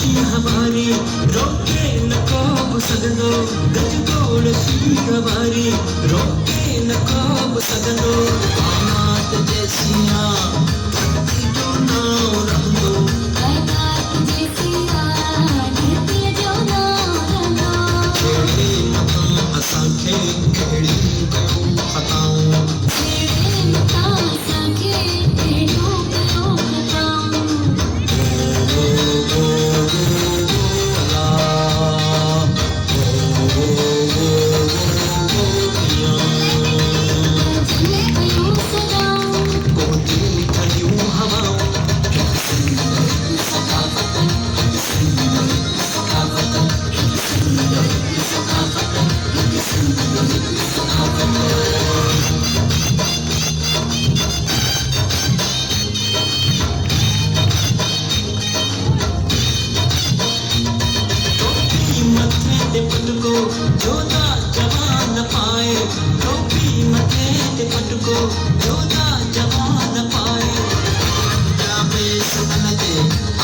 हमारी रोके नको सदनो गजगोड़ हमारी रोके नको सदनो आनात जैसिया धरती जो नाव रह दो आनात जैसिया धरती जो नाव रह दो खेड़े मता असांखे खेड़ी कयो खताऊं खेड़े मता असांखे खेड़ो कयो खताऊं जोधा जवान पाए टोपी मथे ते पटको जोधा जवान पाए जामे सुमन ते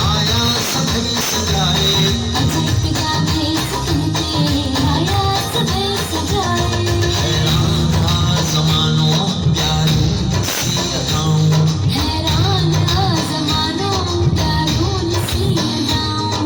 आया सभई सजाए अजय पिता में सुमन ते आया सभई सजाए हैरान आ जमानो प्यारू सी अदाऊं हैरान आ जमानो प्यारू सी अदाऊं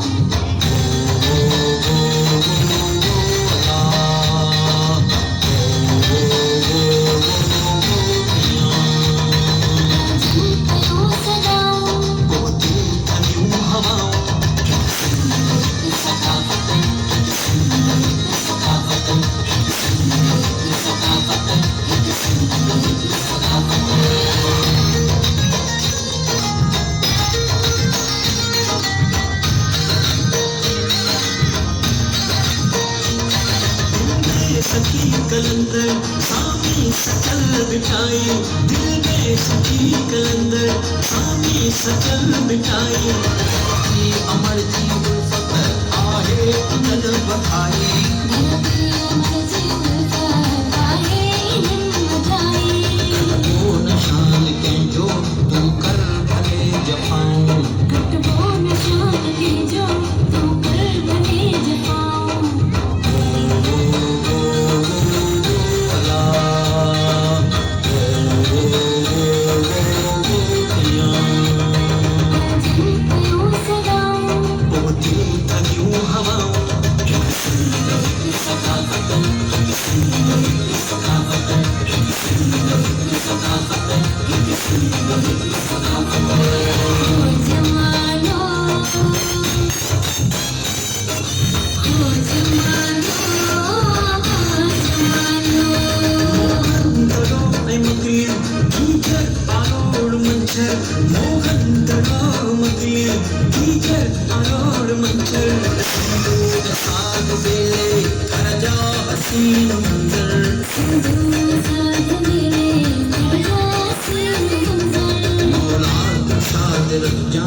सखी कलंदर सामी सकल मिठाई दिल में सखी कलंदर सामी सकल मिठाई की अमर जी उल्फत आहे उनल बधाई अमर जी उल्फत आहे इन्हनि बधाई कटबो निशान कंहिंजो तूं कर भले जफ़ाऊं कटबो निशान कंहिंजो तूं कर भले जफ़ाऊं मोहन दड़ो मगली कीचड़ अरोड़ मंचर सिंदूर साग बेले कर जा हसीन मंजर सिंदूर साग बेले कर जा हसीन मंजर मौला तू शाद रख जा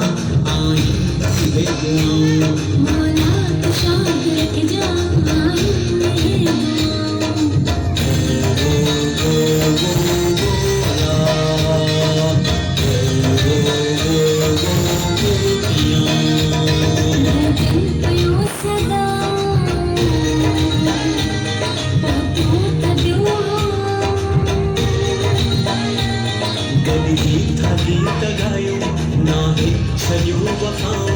आई है दुआऊं मौला तू शाद रख जा आई है गीत गायो नाहे सॼो वफ़ा